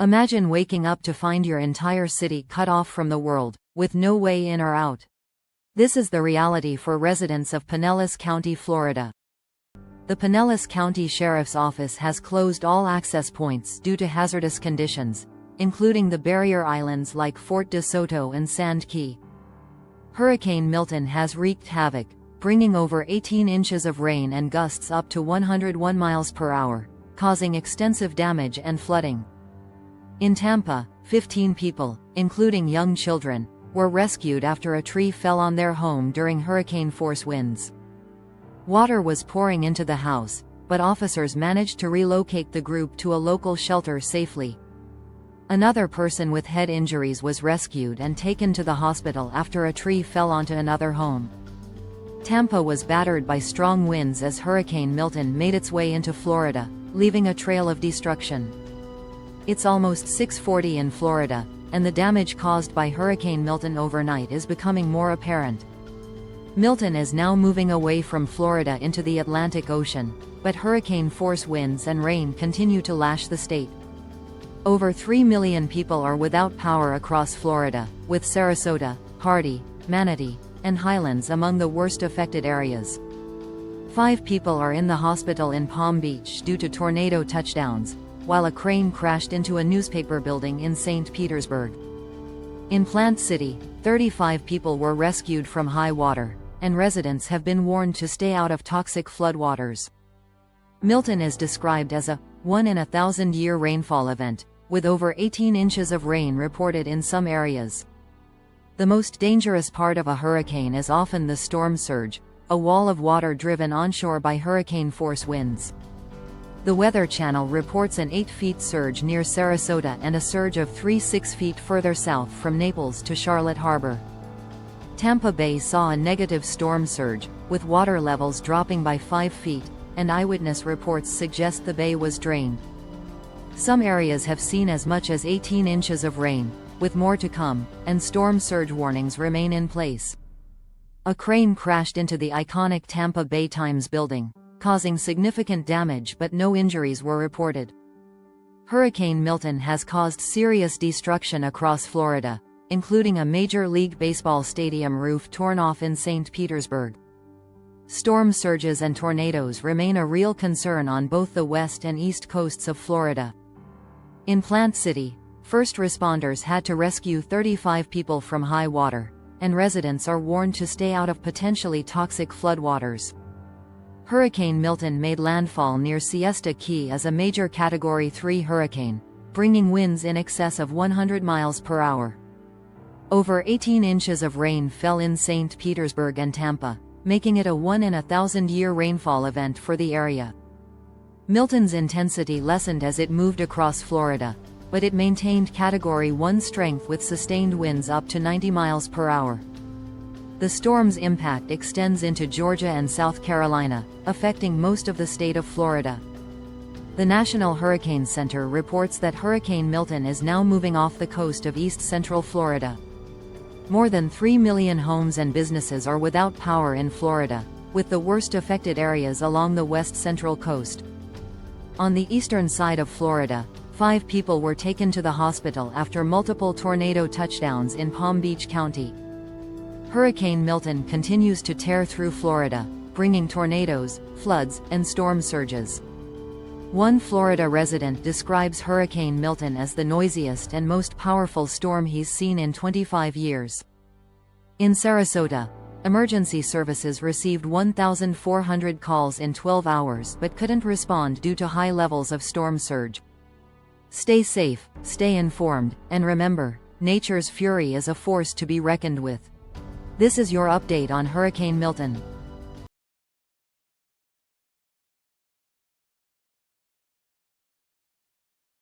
Imagine waking up to find your entire city cut off from the world, with no way in or out. This is the reality for residents of Pinellas County, Florida. The Pinellas County Sheriff's Office has closed all access points due to hazardous conditions, including the barrier islands like Fort De Soto and Sand Key. Hurricane Milton has wreaked havoc, bringing over 18 inches of rain and gusts up to 101 miles per hour, causing extensive damage and flooding. In Tampa, 15 people, including young children, were rescued after a tree fell on their home during hurricane-force winds. Water was pouring into the house, but officers managed to relocate the group to a local shelter safely. Another person with head injuries was rescued and taken to the hospital after a tree fell onto another home. Tampa was battered by strong winds as Hurricane Milton made its way into Florida, leaving a trail of destruction. It's almost 6:40 in Florida, and the damage caused by Hurricane Milton overnight is becoming more apparent. Milton is now moving away from Florida into the Atlantic Ocean, but hurricane-force winds and rain continue to lash the state. Over 3 million people are without power across Florida, with Sarasota, Hardy, Manatee, and Highlands among the worst affected areas. 5 people are in the hospital in Palm Beach due to tornado touchdowns, while a crane crashed into a newspaper building in St. Petersburg. In Plant City, 35 people were rescued from high water, and residents have been warned to stay out of toxic floodwaters. Milton is described as a one-in-a-thousand-year rainfall event, with over 18 inches of rain reported in some areas. The most dangerous part of a hurricane is often the storm surge, a wall of water driven onshore by hurricane-force winds. The Weather Channel reports an 8-foot surge near Sarasota and a surge of 6 feet further south from Naples to Charlotte Harbor. Tampa Bay saw a negative storm surge, with water levels dropping by 5 feet, and eyewitness reports suggest the bay was drained. Some areas have seen as much as 18 inches of rain, with more to come, and storm surge warnings remain in place. A crane crashed into the iconic Tampa Bay Times building, causing significant damage but no injuries were reported. Hurricane Milton has caused serious destruction across Florida, including a Major League Baseball stadium roof torn off in St. Petersburg. Storm surges and tornadoes remain a real concern on both the west and east coasts of Florida. In Plant City, first responders had to rescue 35 people from high water, and residents are warned to stay out of potentially toxic floodwaters. Hurricane Milton made landfall near Siesta Key as a major Category 3 hurricane, bringing winds in excess of 100 miles per hour. Over 18 inches of rain fell in St. Petersburg and Tampa, making it a one-in-a-thousand-year rainfall event for the area. Milton's intensity lessened as it moved across Florida, but it maintained Category 1 strength with sustained winds up to 90 miles per hour. The storm's impact extends into Georgia and South Carolina, affecting most of the state of Florida. The National Hurricane Center reports that Hurricane Milton is now moving off the coast of east-central Florida. More than 3 million homes and businesses are without power in Florida, with the worst affected areas along the west-central coast. On the eastern side of Florida, 5 people were taken to the hospital after multiple tornado touchdowns in Palm Beach County. Hurricane Milton continues to tear through Florida, bringing tornadoes, floods, and storm surges. One Florida resident describes Hurricane Milton as the noisiest and most powerful storm he's seen in 25 years. In Sarasota, emergency services received 1,400 calls in 12 hours but couldn't respond due to high levels of storm surge. Stay safe, stay informed, and remember, nature's fury is a force to be reckoned with. This is your update on Hurricane Milton.